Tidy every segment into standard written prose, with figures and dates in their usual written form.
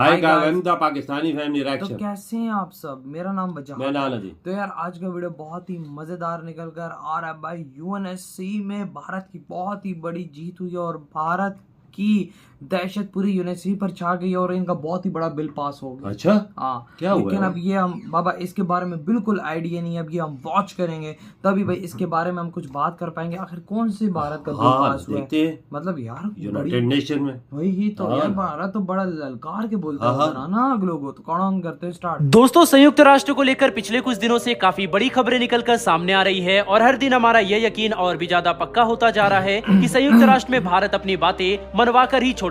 Hi hi guys. Guys, the Pakistani family तो reaction. कैसे हैं आप सब? मेरा नाम वजह मैं नाना जी। तो यार आज का वीडियो बहुत ही मजेदार निकल कर आ रहा है भाई। यूएनएससी में भारत की बहुत ही बड़ी जीत हुई है और भारत की दहशत पूरी यूएनएससी पर छा गई और इनका बहुत ही बड़ा बिल पास हो गया। अच्छा, हाँ, क्या हुआ लेकिन है? अब ये हम बाबा इसके बारे में बिल्कुल आइडिया नहीं है। अब ये हम वॉच करेंगे तभी भाई इसके बारे में हम कुछ बात कर पाएंगे। आखिर कौन से भारत का बिल हाँ, पास हुआ है? देखते हैं। मतलब यार यूनाइटेड नेशन में। वही ही तो हाँ। यार भारत तो बड़ा ललकार के बोलता हाँ, है ना लोगों। तो कौन करते हैं स्टार्ट। दोस्तों, संयुक्त राष्ट्र को लेकर पिछले कुछ दिनों से काफी बड़ी खबरें निकलकर सामने आ रही है और हर दिन हमारा यह यकीन और भी ज्यादा पक्का होता जा रहा है कि संयुक्त राष्ट्र में भारत अपनी बातें मनवाकर ही छोड़ेगा,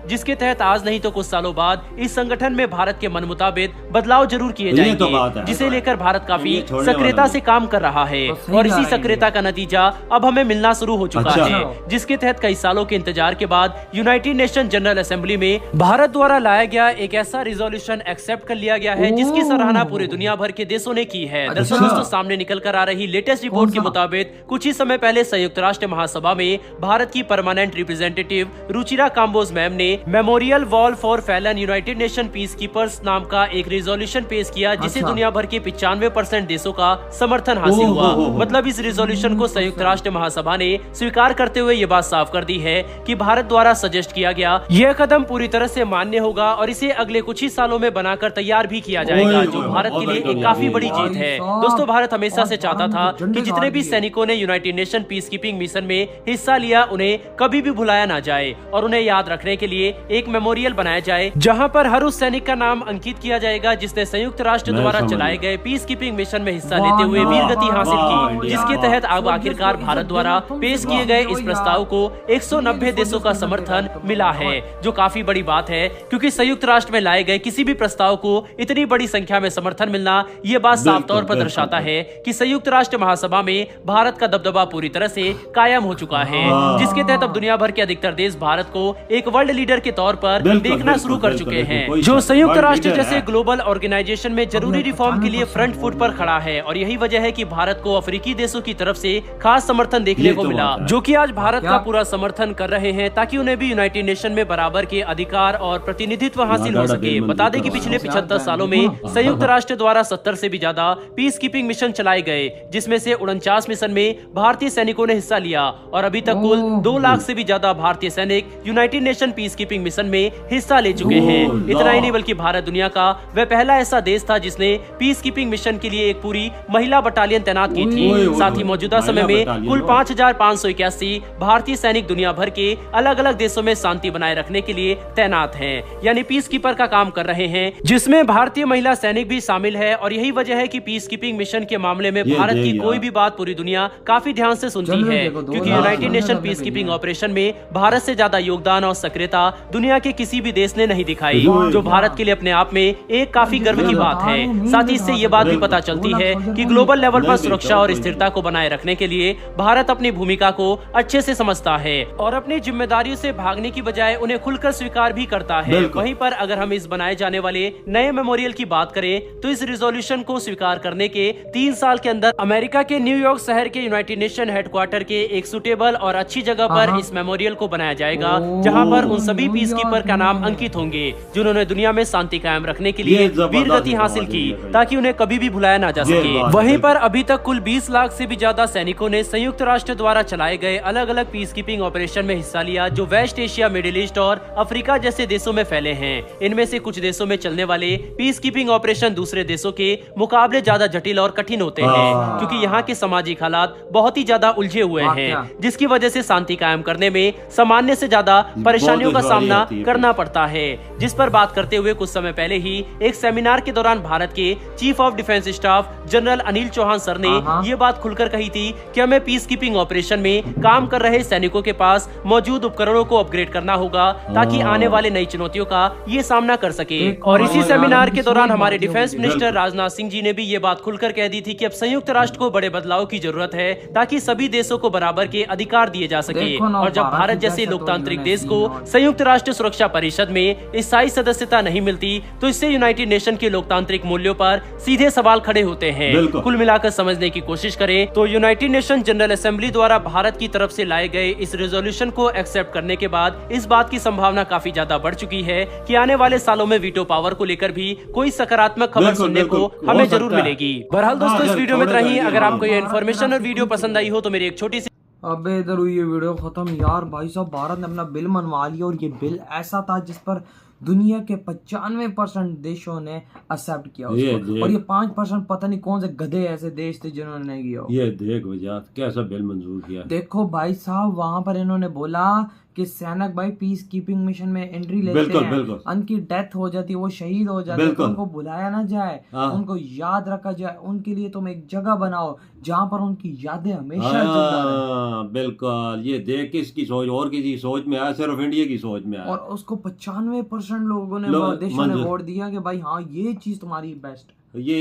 जिसके तहत आज नहीं तो कुछ सालों बाद इस संगठन में भारत के मन मुताबिक बदलाव जरूर किए ये तो बात जाएंगे, है। जिसे लेकर भारत काफी ये छोड़ने सक्रियता वाला से काम कर रहा है तो सही और इसी कहा है सक्रियता का नतीजा अब हमें मिलना शुरू हो चुका अच्छा। है, जिसके तहत कई सालों के इंतजार के बाद यूनाइटेड नेशन जनरल असेंबली में भारत द्वारा लाया गया एक ऐसा रिजोल्यूशन एक्सेप्ट कर लिया गया है जिसकी सराहना पूरे दुनिया भर के देशों ने की है। दरअसल अच्छा। दोस्तों, सामने निकल कर आ रही लेटेस्ट रिपोर्ट के कौन सा? मुताबिक कुछ ही समय पहले संयुक्त राष्ट्र महासभा में भारत की permanent representative Ruchira Kamboj ma'am ने memorial wall for fallen United Nation peacekeepers नाम का एक रिजोल्यूशन पेश किया, जिसे अच्छा। दुनिया भर के 95% देशों का समर्थन हासिल ओह, हुआ। ओह, ओह। मतलब इस रिजोल्यूशन को संयुक्त राष्ट्र महासभा ने स्वीकार करते हुए ये बात साफ कर दी है कि भारत द्वारा सजेस्ट किया गया यह कदम पूरी तरह से मान्य होगा और इसे अगले कुछ ही सालों में बनाकर तैयार भी किया जाएगा, ओए, जो ओए, भारत के बहुत लिए बड़ी एक काफी कामयाबी बड़ी है। जीत है। साहब, दोस्तों, भारत हमेशा से और चाहता था भारत झंडे कि जितने गाड़ भी दिए। सैनिकों ने United Nation peace keeping mission में हिस्सा लिया उन्हें कभी भी भुलाया ना जाए और उन्हें याद रखने के लिए एक मेमोरियल बनाया जाए, जहां पर हर उस सैनिक का नाम अंकित किया जाएगा जिसने संयुक्त राष्ट्र मैं द्वारा समझ चलाए गया। गए पीस कीपिंग मिशन में हिस्सा वाह, लेते हुए वाह, वीरगति वाह, हासिल वाह, की, इंडिया, जिसके वाह। तहत अब आखिरकार भारत द्वारा पेश किए गए इस प्रस्ताव को 190 देशों का समर्थन मिला है, जो काफी बड़ी बात है क्योंकि संयुक्त राष्ट्र में लाए गए किसी भी प्रस्ताव को इतनी बड़ी संख्या में समर्थन मिलना ये बात साफ बिल्कुल, तौर पर बिल्कुल, दर्शाता है कि संयुक्त राष्ट्र महासभा में भारत का दबदबा पूरी तरह से कायम हो चुका है, जिसके तहत अब दुनिया भर के अधिकतर देश भारत को एक वर्ल्ड लीडर के तौर पर बिल्कुल, देखना बिल्कुल, शुरू कर बिल्कुल, चुके बिल्कुल, हैं, कोई जो शक- संयुक्त वर्ल्ड राष्ट्र लीडर जैसे है। ग्लोबल ऑर्गेनाइजेशन में जरूरी रिफॉर्म के लिए फ्रंट फुट पर खड़ा है और यही वजह है कि भारत को अफ्रीकी देशों की तरफ से खास समर्थन देखने ये को तो मिला, बात है। जो कि आज भारत क्या? का पूरा समर्थन कर रहे हैं ताकि उन्हें भी यूनाइटेड नेशन में बराबर के अधिकार और प्रतिनिधित्व हासिल हो सके। बता दें कि पिछले 75 सालों में संयुक्त राष्ट्र द्वारा 70 से भी ज्यादा पीस कीपिंग मिशन चलाए गए, जिसमें से 49 मिशन में भारतीय सैनिकों ने हिस्सा लिया और अभी तक कुल 2 लाख से भी ज्यादा भारतीय सैनिक United Nation peace keeping mission में हिस्सा ले चुके हैं। इतना ही नहीं बल्कि भारत दुनिया का वह पहला ऐसा देश था जिसने पीस कीपिंग मिशन के लिए एक पूरी महिला बटालियन तैनात की थी। ओए, ओए, साथ ही मौजूदा समय में महिला कुल बटालियन, 5581 भारतीय सैनिक दुनिया भर के अलग अलग देशों में शांति बनाए रखने के लिए तैनात हैं, यानी पीस कीपर का काम कर रहे हैं, जिसमें भारतीय महिला सैनिक भी शामिल है। और यही वजह है कि पीस कीपिंग मिशन के मामले में ये भारत की देखिए कोई आप। भी बात पूरी दुनिया काफी ध्यान से सुनती चलो है, देखो, 2 क्योंकि लाख यूनाइटेड नेशन करने पीस के कीपिंग लिए। ऑपरेशन में भारत से ज्यादा योगदान और सक्रियता दुनिया के किसी भी देश ने नहीं दिखाई, बिल्कुल। जो भारत के लिए अपने आप में एक काफी गर्व की बात है। साथ ही इससे ये बात भी पता चलती है कि ग्लोबल लेवल पर सुरक्षा और स्थिरता को बनाए रखने के लिए भारत अपनी भूमिका को अच्छे से समझता है और अपनी जिम्मेदारियों से भागने की बजाय उन्हें खुलकर स्वीकार भी करता है। बिल्कुल। वहीं पर अगर हम इस बनाए जाने वाले नए मेमोरियल की बात करें तो इस रिजोल्यूशन को स्वीकार करने के 3 साल के अंदर अमेरिका के न्यूयॉर्क शहर के यूनाइटेड नेशन हेडक्वार्टर के एक सुटेबल और अच्छी जगह पर इस मेमोरियल को बनाया जाएगा, जहां पर उन सभी पीस कीपर का नाम अंकित होंगे जिन्होंने दुनिया में शांति कायम रखने के लिए ये जबरदस्त वीरगति हासिल बात की, है। ताकि उन्हें कभी भी भुलाया ना जा ये सके। बात वहीं है। पर अभी तक कुल 20 लाख से भी ज्यादा सैनिकों ने संयुक्त राष्ट्र द्वारा चलाए गए अलग अलग पीस कीपिंग ऑपरेशन में हिस्सा लिया, जो वेस्ट एशिया, मिडिल ईस्ट और अफ्रीका जैसे देशों में फैले हैं। इनमें से कुछ देशों में चलने वाले पीस कीपिंग ऑपरेशन दूसरे देशों के मुकाबले ज्यादा जटिल और कठिन होते हैं, क्योंकि यहाँ के सामाजिक हालात बहुत ही ज्यादा उलझे हुए हैं, जिसकी वजह से शांति कायम करने में सामान्य से ज्यादा परेशानियों का दुश्वारी सामना होती है। करना पड़ता है। जिस पर बात करते हुए कुछ समय पहले ही एक सेमिनार के दौरान भारत के chief of defence staff general Anil Chauhan sir ने ये बात खुलकर कही थी कि हमें पीस कीपिंग ऑपरेशन में काम कर रहे सैनिकों के पास मौजूद उपकरणों को अपग्रेड करना होगा ताकि आने वाले नई चुनौतियों का ये सामना कर सके। और इसी सेमिनार के दौरान हमारे डिफेंस मिनिस्टर राजनाथ सिंह जी ने भी ये बात खुलकर कह दी थी कि अब संयुक्त राष्ट्र को बड़े बदलाव की जरूरत है ताकि सभी देशों को बराबर के अधिकार दिए जा सके। और जब भारत जैसे लोकतांत्रिक देश को को संयुक्त राष्ट्र सुरक्षा परिषद में स्थायी सदस्यता नहीं मिलती तो इससे यूनाइटेड नेशन के लोकतांत्रिक मूल्यों पर सीधे सवाल खड़े होते हैं। कुल मिलाकर समझने की कोशिश करें तो यूनाइटेड नेशन जनरल असेंबली द्वारा भारत की तरफ से लाए गए इस रेजोल्यूशन को एक्सेप्ट करने के बाद इस बात की संभावना काफी ज्यादा बढ़ चुकी है कि आने वाले सालों में वीटो पावर को लेकर भी कोई सकारात्मक खबर सुनने को हमें जरूर मिलेगी। बहरहाल दोस्तों, इस वीडियो में इतना ही। अगर आपको ये इन्फॉर्मेशन और वीडियो पसंद आई हो तो मेरी एक छोटी सी अबे इधर हुई ये वीडियो खत्म यार। भाई साहब, भारत ने अपना बिल मनवा लिया और ये बिल ऐसा था जिस पर दुनिया के 95% देशों ने एक्सेप्ट किया उसको, और ये 5% पता नहीं कौन से गधे ऐसे देश थे जिन्होंने नहीं किया। ये देख वजह कैसा बिल मंजूर किया। देखो भाई साहब, वहां पर इन्होंने बोला कि सैनिक भाई पीस कीपिंग मिशन में एंट्री लेते हैं, उनकी डेथ हो जाती है, वो शहीद हो जाते हैं, तो उनको बुलाया ना जाए, उनको याद रखा जाए, उनके लिए तुम एक जगह बनाओ जहाँ पर उनकी यादें हमेशा जिंदा रहें। बिल्कुल, ये देख किसकी सोच और किसी सोच में आया, सिर्फ इंडिया की सोच में आया। और उसको 95% लोगों ने देशों ने वोट दिया कि भाई हाँ ये चीज तुम्हारी बेस्ट। ये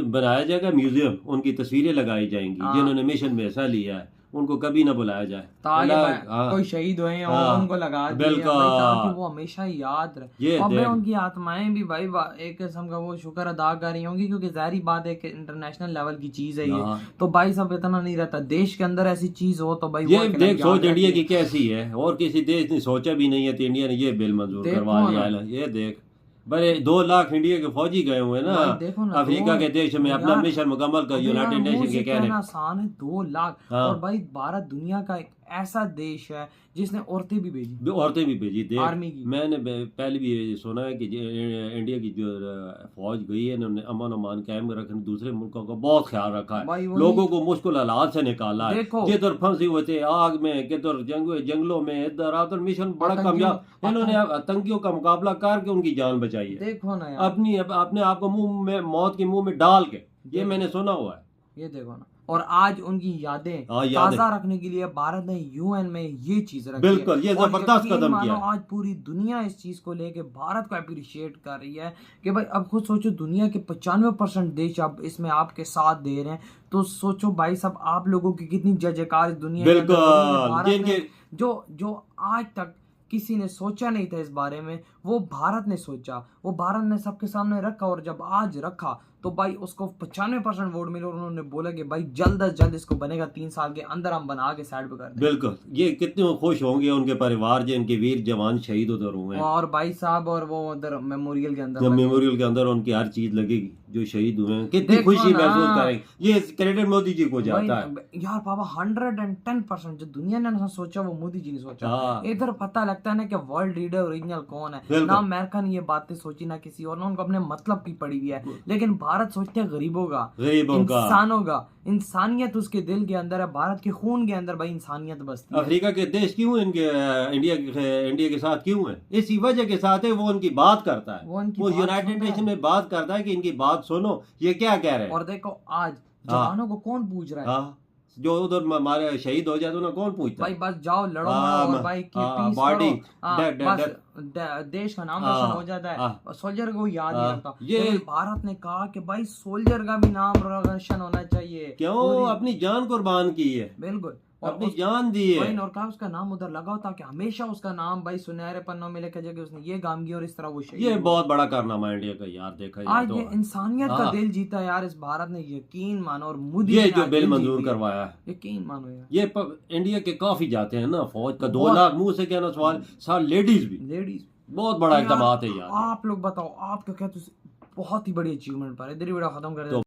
बनाया जाएगा म्यूजियम, उनकी तस्वीरें लगाई जाएंगी जिन्होंने मिशन में हिस्सा लिया है, उनको कभी ना बुलाया जाए। कोई शहीद हुए हैं उनको लगा दिया ताकि वो हमेशा याद रहे। और उनकी आत्माएं भी भाई एक किस्म का वो शुक्र अदा कर रही होंगी, क्योंकि जाहिर बात है कि इंटरनेशनल लेवल की चीज है ये, तो भाई सब इतना नहीं रहता। देश के अंदर ऐसी चीज हो तो भाई ये देख सोच इंडिया की कैसी है, और किसी देश ने सोचा भी नहीं है तो इंडिया ने ये बिल मंजूर करवा लिया। ये देख बड़े 2 लाख इंडिया के फौजी गए हुए ना अफ्रीका के देश में अपना मिशन मुकम्मल कर यूनाइटेड नेशन के कहने। आसान है 2 लाख। और भाई भारत दुनिया का एक ऐसा देश है जिसने औरतें भी भेजी देख, आर्मी की। मैंने पहले भी ये सुना है कि इंडिया की जो फौज गई है उन्होंने अमन अमान कायम रखने, दूसरे मुल्कों का बहुत ख्याल रखा है, लोगों को मुश्किल हालात से निकाला है, किधर फंसे हुए थे आग में, किधर जंगलों में, इधर आधर मिशन बड़ा कामयाब। इन्होंने आतंकियों का मुकाबला करके उनकी जान बचाई है, देखो ना यार, अपने आप को मुंह में मौत के मुंह में डाल के, ये मैंने सुना हुआ है। ये देखो ना, और आज उनकी यादें ताजा रखने के लिए भारत ने यूएन में ये चीज रखी। बिल्कुल, ये जबरदस्त कदम किया। आज पूरी दुनिया इस चीज को लेके भारत को अप्रिशिएट कर रही है कि भाई अब खुद सोचो, दुनिया के 95% देश अब इसमें आपके साथ दे रहे हैं, तो सोचो भाई साहब आप लोगों की कितनी जयजयकार दुनिया में। जो आज तक किसी ने सोचा नहीं था इस बारे में, वो भारत ने सोचा, वो भारत ने सबके सामने रखा, और जब आज रखा तो भाई उसको 95% वोट मिले और उन्होंने बोला कि भाई जल्द से जल्द इसको बनेगा, 3 साल के अंदर हम बना के साइड पे कर देंगे। बिल्कुल, ये कितने खुश होंगे उनके परिवार जिनके वीर जवान शहीद उधर हुए हैं। और भाई साहब, और वो उधर मेमोरियल के अंदर उनकी हर चीज लगेगी जो शहीद हुए हैं, कितनी खुशी महसूस करेंगे। ये क्रेडिट मोदी जी को जाता है यार बाबा। 110% जो दुनिया ने सोचा वो मोदी जी ने सोचा। इधर पता लगता है ना कि वर्ल्ड लीडर ओरिजिनल कौन है। ना अमेरिका ने ये बातें सोची ना किसी और ने, उनको अपने मतलब की पड़ी हुई है, लेकिन भारत सोचते हैं गरीबों का, इंसानों का। इंसानियत उसके दिल के अंदर है, भारत के खून के अंदर भाई इंसानियत बसती है। अफ्रीका के देश क्यों इनके इंडिया के साथ क्यों है? इसी वजह के साथ है, वो उनकी बात करता है, वो यूनाइटेड नेशन में बात करता है कि इनकी बात सुनो, ये क्या कह रहे हैं। और देखो आज जवानों को कौन पूछ रहा है? जो उधर हमारे शहीद हो जाए तो ना कौन पूछता भाई, बस जाओ लड़ो और भाई की पीस बॉडी देश का नाम रोशन हो जाता है, सोल्जर को याद नहीं रखता। ये भारत ने कहा कि भाई सोल्जर का भी नाम रोशन होना चाहिए। क्यों? अपनी जान कुर्बान की है। बिल्कुल, अपनी जान दी है। और कहा उसका नाम उधर लगाओ ताकि हमेशा उसका नाम भाई सुनहरे पन्नों में लिखा जाए कि उसने ये काम किया, और इस तरह वो ये बहुत बड़ा कारनामा इंडिया का यार, देखा आज ये इंसानियत का दिल जीता यार इस भारत ने। यकीन मानो, और मोदी ये जो बिल मंजूर करवाया है, यकीन मानो यार, ये इंडिया के काफी जाते हैं ना फौज का 2 लाख, मुंह से कहना सवाल, साल लेडीज बहुत बड़ा इकदाम है यार। आप लोग बताओ, आप क्या कहते हो? बहुत ही बड़ी अचीवमेंट पर इधर ही वीडियो खत्म कर दे।